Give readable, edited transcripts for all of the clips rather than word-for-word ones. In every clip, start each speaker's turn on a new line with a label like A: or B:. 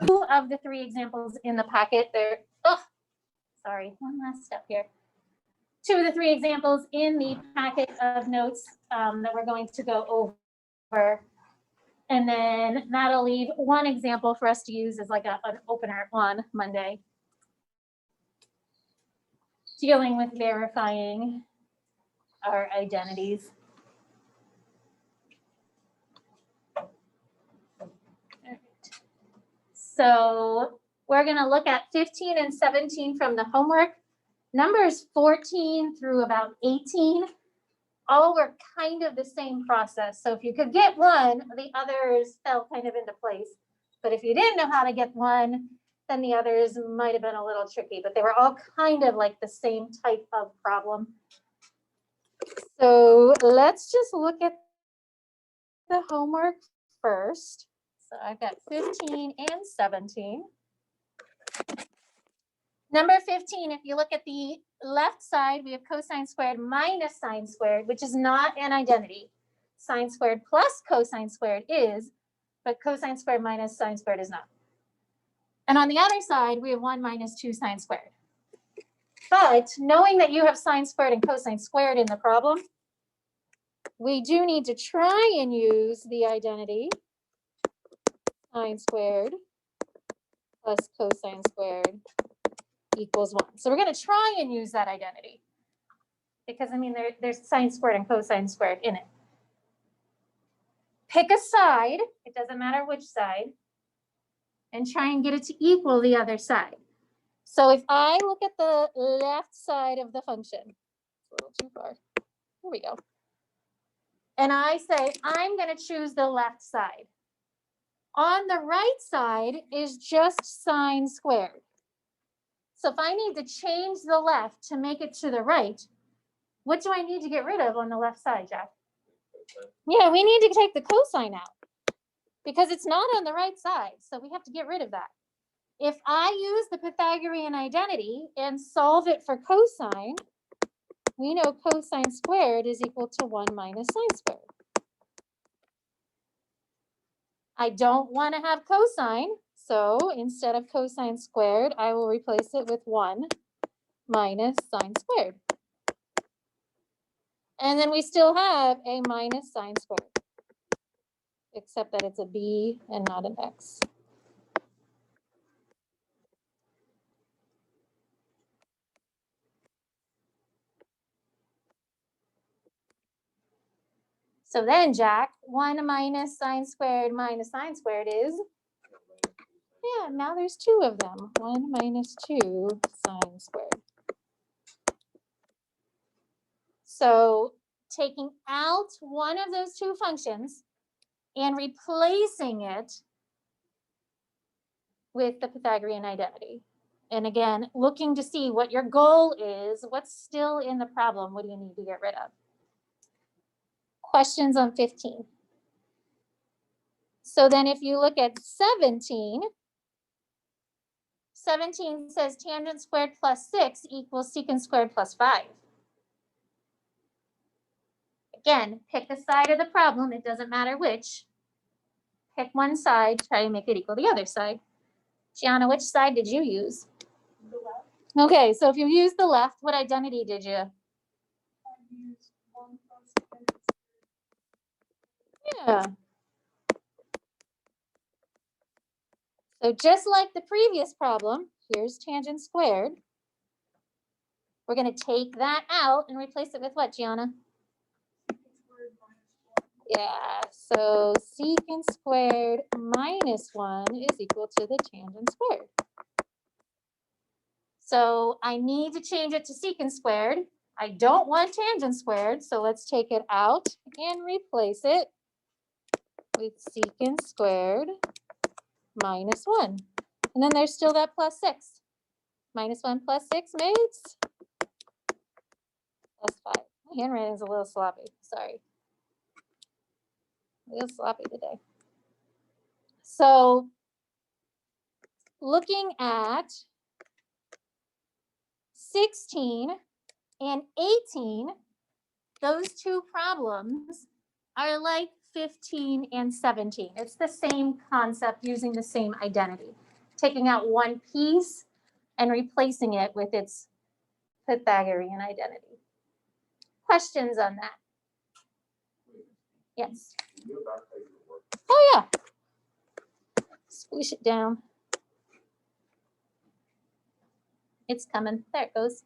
A: Two of the three examples in the packet there. Oh, sorry, one last step here. Two of the three examples in the packet of notes that we're going to go over. And then that'll leave one example for us to use as like an opener on Monday. Dealing with verifying our identities. So we're going to look at 15 and 17 from the homework. Numbers 14 through about 18, all were kind of the same process. So if you could get one, the others fell kind of into place. But if you didn't know how to get one, then the others might have been a little tricky, but they were all kind of like the same type of problem. So let's just look at the homework first. So I've got 15 and 17. Number 15, if you look at the left side, we have cosine squared minus sine squared, which is not an identity. Sine squared plus cosine squared is, but cosine squared minus sine squared is not. And on the other side, we have 1 minus 2 sine squared. But knowing that you have sine squared and cosine squared in the problem, we do need to try and use the identity sine squared plus cosine squared equals 1. So we're going to try and use that identity because, I mean, there's sine squared and cosine squared in it. Pick a side, it doesn't matter which side, and try and get it to equal the other side. So if I look at the left side of the function, it's a little too far. Here we go. And I say, I'm going to choose the left side. On the right side is just sine squared. So if I need to change the left to make it to the right, what do I need to get rid of on the left side, Jack? Yeah, we need to take the cosine out because it's not on the right side. So we have to get rid of that. If I use the Pythagorean identity and solve it for cosine, we know cosine squared is equal to 1 minus sine squared. I don't want to have cosine, so instead of cosine squared, I will replace it with 1 minus sine squared. And then we still have a minus sine squared, except that it's a b and not an x. So then, Jack, 1 minus sine squared minus sine squared is, yeah, now there's 2 of them. 1 minus 2 sine squared. So taking out one of those two functions and replacing it with the Pythagorean identity. And again, looking to see what your goal is, what's still in the problem, what do you need to get rid of? Questions on 15. So then if you look at 17, 17 says tangent squared plus 6 equals secant squared plus 5. Again, pick a side of the problem. It doesn't matter which. Pick one side, try and make it equal the other side. Gianna, which side did you use?
B: The left.
A: Okay, so if you use the left, what identity did you?
B: I used 1 plus x.
A: Yeah. So just like the previous problem, here's tangent squared. We're going to take that out and replace it with what, Gianna? Yeah, so secant squared minus 1 is equal to the tangent squared. So I need to change it to secant squared. I don't want tangent squared, so let's take it out and replace it with secant squared minus 1. And then there's still that plus 6. Minus 1 plus 6 makes plus 5. My handwriting's a little sloppy, sorry. A little sloppy today. So looking at 16 and 18, those two problems are like 15 and 17. It's the same concept using the same identity, taking out one piece and replacing it with its Pythagorean identity. Questions on that? Yes. Oh yeah. Squish it down. It's coming. There it goes.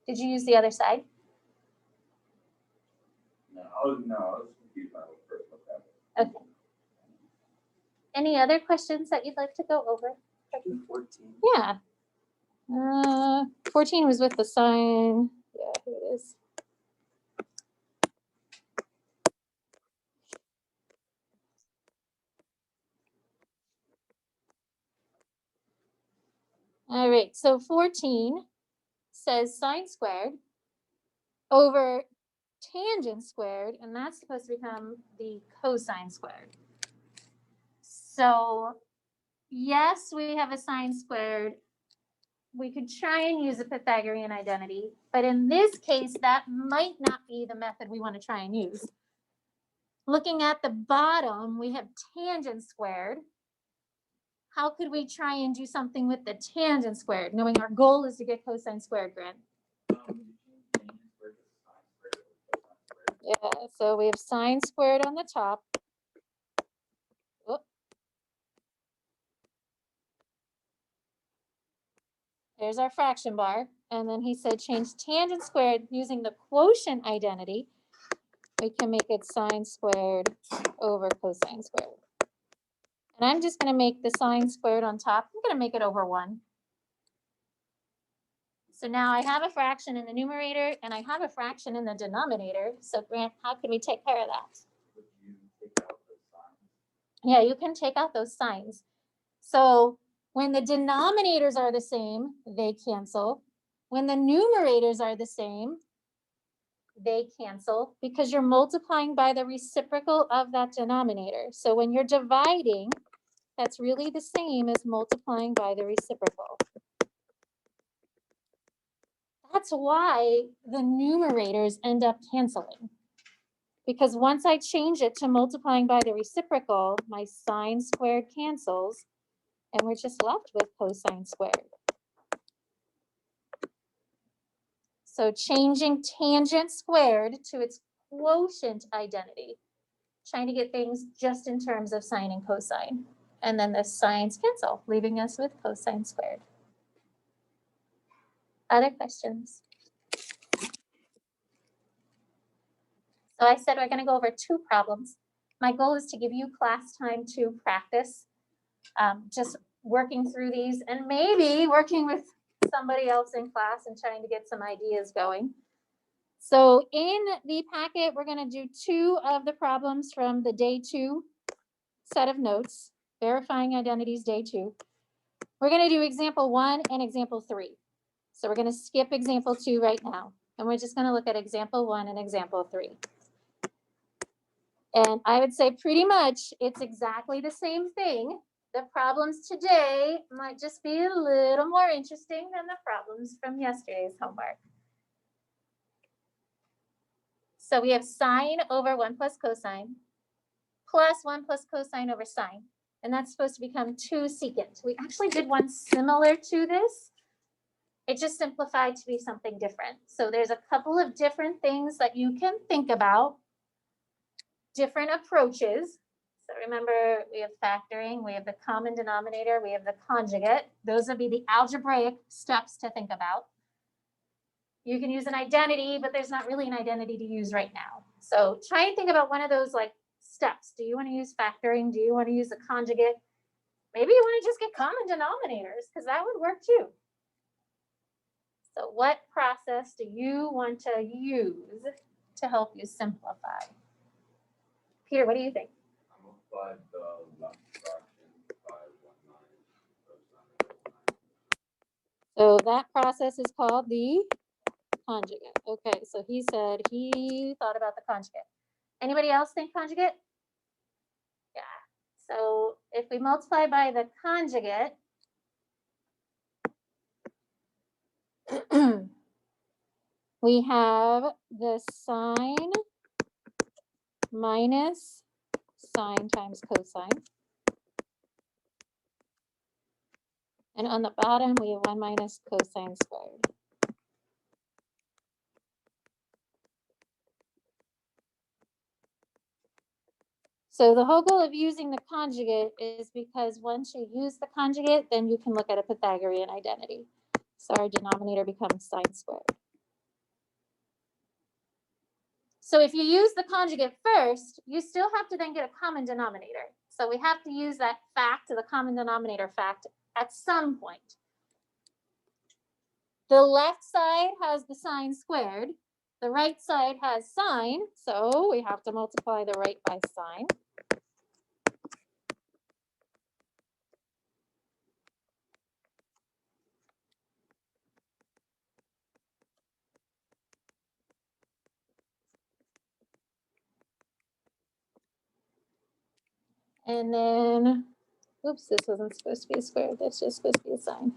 A: Did you use the other side?
C: No, I was confused by the first look at it.
A: Okay. Any other questions that you'd like to go over?
C: 14.
A: Yeah. 14 was with the sign. Yeah, here it is. All right, so 14 says sine squared over tangent squared, and that's supposed to become the cosine squared. So yes, we have a sine squared. We could try and use a Pythagorean identity, but in this case, that might not be the method we want to try and use. Looking at the bottom, we have tangent squared. How could we try and do something with the tangent squared, knowing our goal is to get cosine squared, Grant? Yeah, so we have sine squared on the top. Oh. There's our fraction bar. And then he said change tangent squared using the quotient identity. We can make it sine squared over cosine squared. And I'm just going to make the sine squared on top. I'm going to make it over 1. So now I have a fraction in the numerator and I have a fraction in the denominator. So Grant, how can we take care of that?
C: Would you take out those signs?
A: Yeah, you can take out those signs. So when the denominators are the same, they cancel. When the numerators are the same, they cancel because you're multiplying by the reciprocal of that denominator. So when you're dividing, that's really the same as multiplying by the reciprocal. That's why the numerators end up canceling. Because once I change it to multiplying by the reciprocal, my sine squared cancels, and we're just left with cosine squared. So changing tangent squared to its quotient identity, trying to get things just in terms of sine and cosine. And then the signs cancel, leaving us with cosine squared. Other questions? So I said we're going to go over 2 problems. My goal is to give you class time to practice just working through these and maybe working with somebody else in class and trying to get some ideas going. So in the packet, we're going to do 2 of the problems from the day 2 set of notes, verifying identities day 2. We're going to do example 1 and example 3. So we're going to skip example 2 right now. And we're just going to look at example 1 and example 3. And I would say pretty much it's exactly the same thing. The problems today might just be a little more interesting than the problems from yesterday's homework. So we have sine over 1 plus cosine plus 1 plus cosine over sine. And that's supposed to become 2 secant. We actually did one similar to this. It just simplified to be something different. So there's a couple of different things that you can think about, different approaches. So remember, we have factoring, we have the common denominator, we have the conjugate. Those would be the algebraic steps to think about. You can use an identity, but there's not really an identity to use right now. So try and think about one of those like steps. Do you want to use factoring? Do you want to use a conjugate? Maybe you want to just get common denominators because that would work too. So what process do you want to use to help you simplify? Peter, what do you think?
C: I'm going to apply the left fraction by 1/9.
A: So that process is called the conjugate. Okay, so he said he thought about the conjugate. Anybody else think conjugate? Yeah. So if we multiply by the conjugate, we have the sine minus sine times cosine. And on the bottom, we have 1 minus cosine squared. So the whole goal of using the conjugate is because once you use the conjugate, then you can look at a Pythagorean identity. So our denominator becomes sine squared. So if you use the conjugate first, you still have to then get a common denominator. So we have to use that fact, the common denominator fact, at some point. The left side has the sine squared. The right side has sine, so we have to multiply the right by sine. And then, oops, this wasn't supposed to be a square. That's just supposed to be a sine.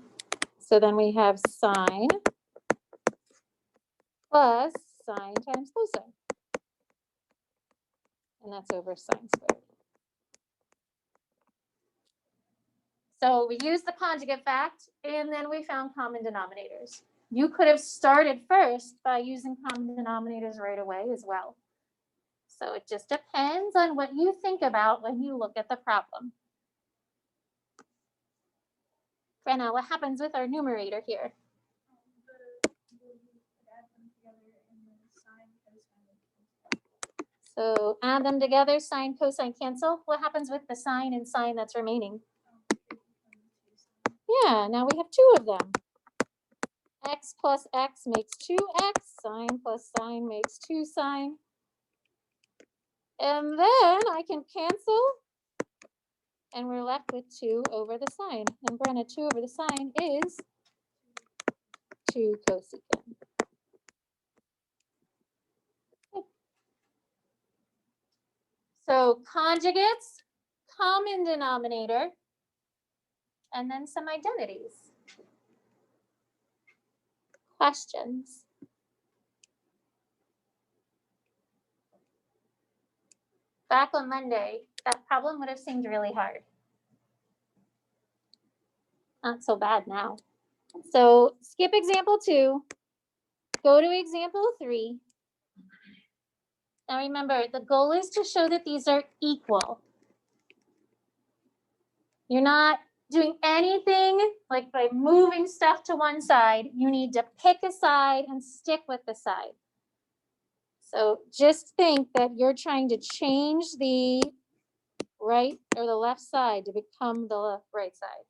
A: So then we have sine plus sine times cosine. And that's over sine squared. So we used the conjugate fact, and then we found common denominators. You could have started first by using common denominators right away as well. So it just depends on what you think about when you look at the problem. Brenna, what happens with our numerator here? So add them together, sine, cosine cancel. What happens with the sine and sine that's remaining? Yeah, now we have 2 of them. X plus x makes 2x, sine plus sine makes 2 sine. And then I can cancel, and we're left with 2 over the sine. And Brenna, 2 over the sine is 2 cosecant. So conjugates, common denominator, and then some identities. Questions? Back on Monday, that problem would have seemed really hard. Not so bad now. So skip example 2, go to example 3. Now remember, the goal is to show that these are equal. You're not doing anything like by moving stuff to one side. You need to pick a side and stick with the side. So just think that you're trying to change the right or the left side to become the right side.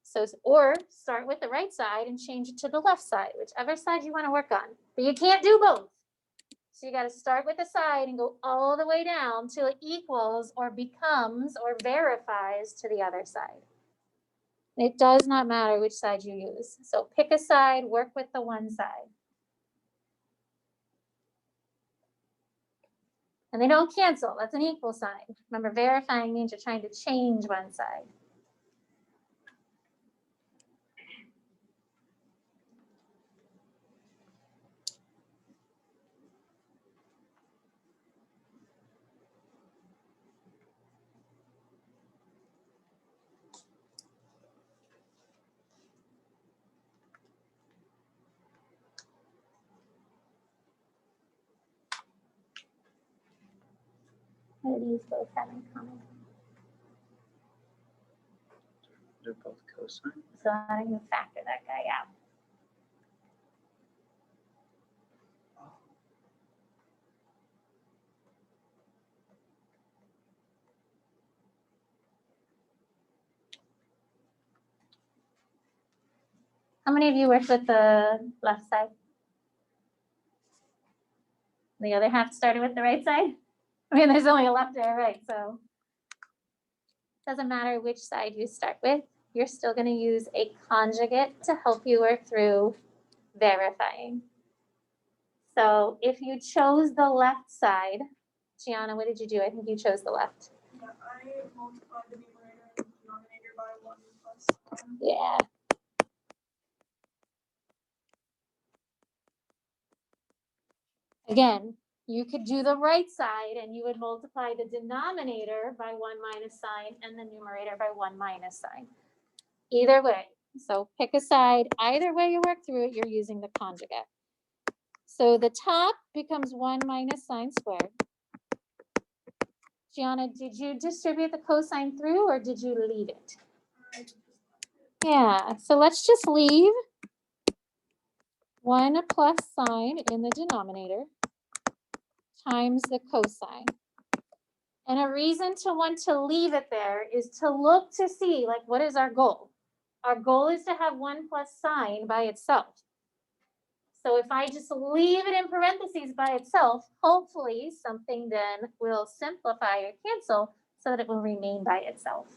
A: So, or start with the right side and change it to the left side, whichever side you want to work on. But you can't do both. So you got to start with the side and go all the way down till it equals or becomes or verifies to the other side. It does not matter which side you use. So pick a side, work with the one side. And they don't cancel. That's an equal sign. Remember, verifying means you're trying to change one side. What do these both have in common?
D: They're both cosine.
A: So how do you factor that guy out? How many of you worked with the left side? The other half started with the right side? I mean, there's only a left and a right, so it doesn't matter which side you start with. You're still going to use a conjugate to help you work through verifying. So if you chose the left side, Gianna, what did you do? I think you chose the left.
B: Yeah, I multiplied the numerator and denominator by 1 plus 1.
A: Yeah. Again, you could do the right side and you would multiply the denominator by 1 minus sign and the numerator by 1 minus sign. Either way. So pick a side. Either way you work through it, you're using the conjugate. So the top becomes 1 minus sine squared. Gianna, did you distribute the cosine through or did you leave it? Yeah, so let's just leave 1 plus sine in the denominator times the cosine. And a reason to want to leave it there is to look to see, like, what is our goal? Our goal is to have 1 plus sine by itself. So if I just leave it in parentheses by itself, hopefully something then will simplify or cancel so that it will remain by itself.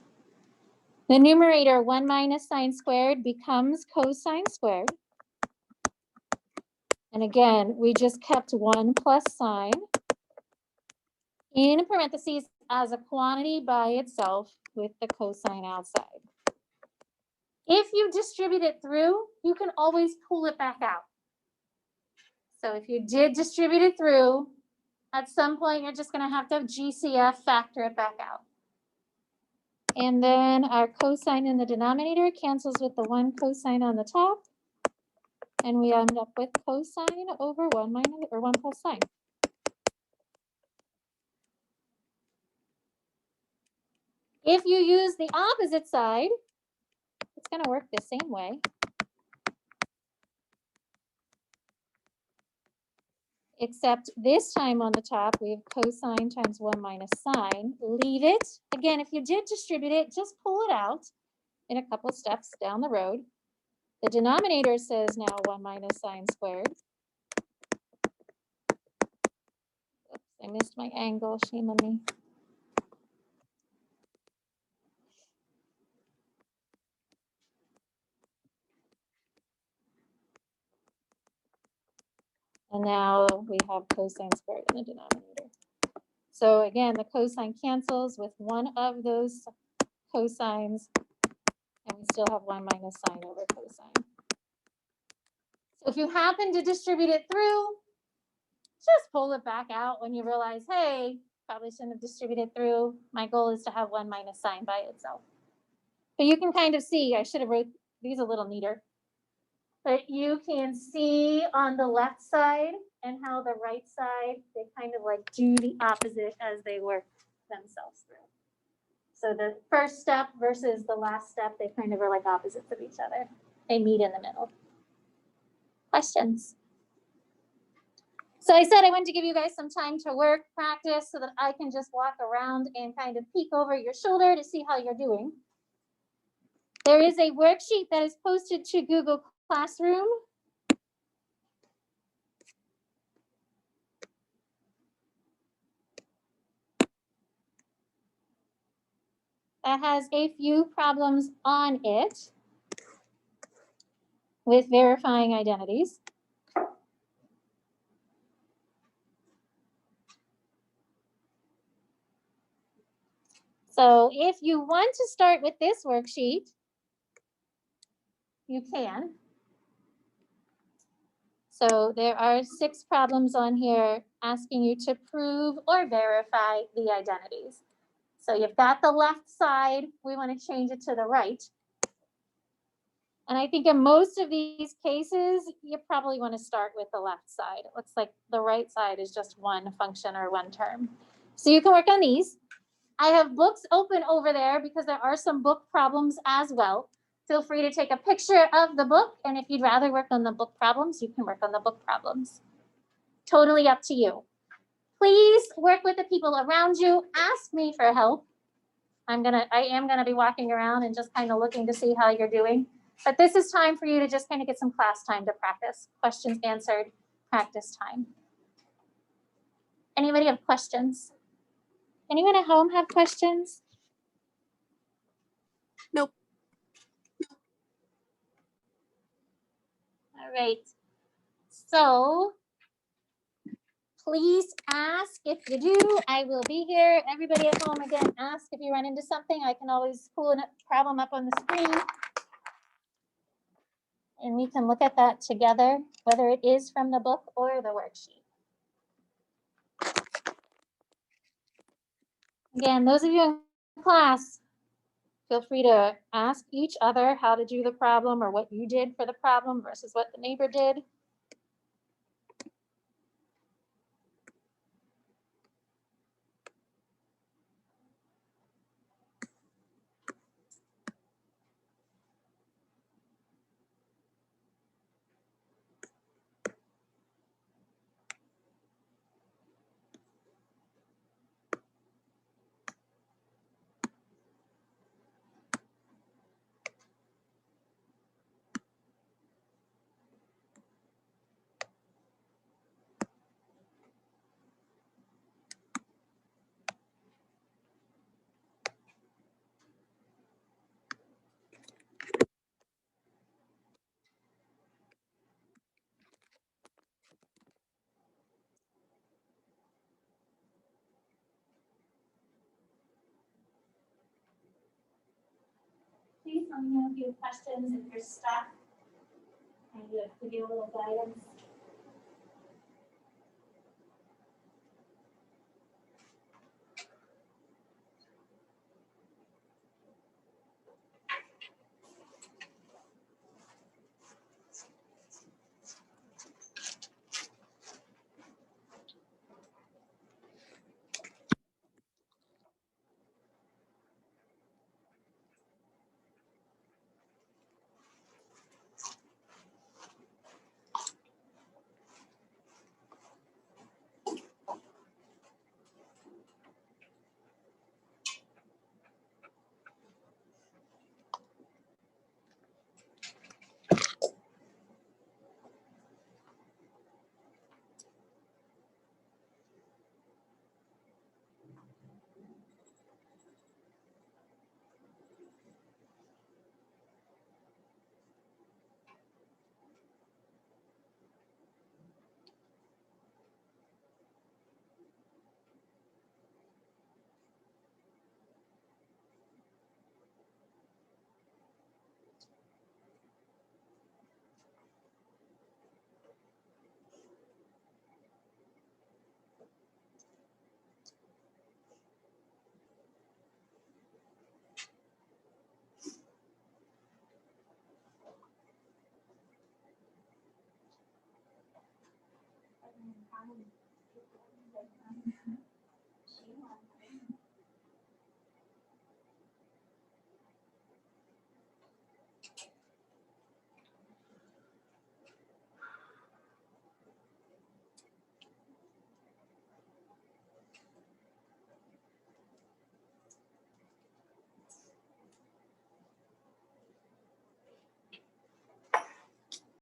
A: The numerator 1 minus sine squared becomes cosine squared. And again, we just kept 1 plus sine in parentheses as a quantity by itself with the cosine outside. If you distribute it through, you can always pull it back out. So if you did distribute it through, at some point you're just going to have GCF factor it back out. And then our cosine in the denominator cancels with the 1 cosine on the top. And we end up with cosine over 1 minus or 1 plus sine. If you use the opposite side, it's going to work the same way. Except this time on the top, we have cosine times 1 minus sine. Leave it. Again, if you did distribute it, just pull it out in a couple steps down the road. The denominator says now 1 minus sine squared. Oops, I missed my angle. Shame on me. And now we have cosine squared in the denominator. So again, the cosine cancels with one of those cosines, and we still have 1 minus sine over cosine. So if you happen to distribute it through, just pull it back out when you realize, hey, probably shouldn't have distributed through. My goal is to have 1 minus sine by itself. But you can kind of see, I should have wrote these a little neater. But you can see on the left side and how the right side, they kind of like do the opposite as they work themselves through. So the first step versus the last step, they kind of are like opposites of each other. They meet in the middle. Questions? So I said I wanted to give you guys some time to work, practice, so that I can just walk around and kind of peek over your shoulder to see how you're doing. There is a worksheet that is posted to Google Classroom. That has a few problems on it with verifying identities. So if you want to start with this worksheet, you can. So there are 6 problems on here asking you to prove or verify the identities. So you've got the left side, we want to change it to the right. And I think in most of these cases, you probably want to start with the left side. It looks like the right side is just one function or one term. So you can work on these. I have books open over there because there are some book problems as well. Feel free to take a picture of the book. And if you'd rather work on the book problems, you can work on the book problems. Totally up to you. Please work with the people around you. Ask me for help. I am gonna be walking around and just kind of looking to see how you're doing. But this is time for you to just kind of get some class time to practice. Questions answered, practice time. Anybody have questions? Anyone at home have questions?
B: Nope.
A: All right. So please ask if you do. I will be here. Everybody at home, again, ask if you run into something. I can always pull a problem up on the screen. And we can look at that together, whether it is from the book or the worksheet. Again, those of you in class, feel free to ask each other how to do the problem or what you did for the problem versus what the neighbor did. Please let me know if you have questions, if you're stuck. I give you a little guidance.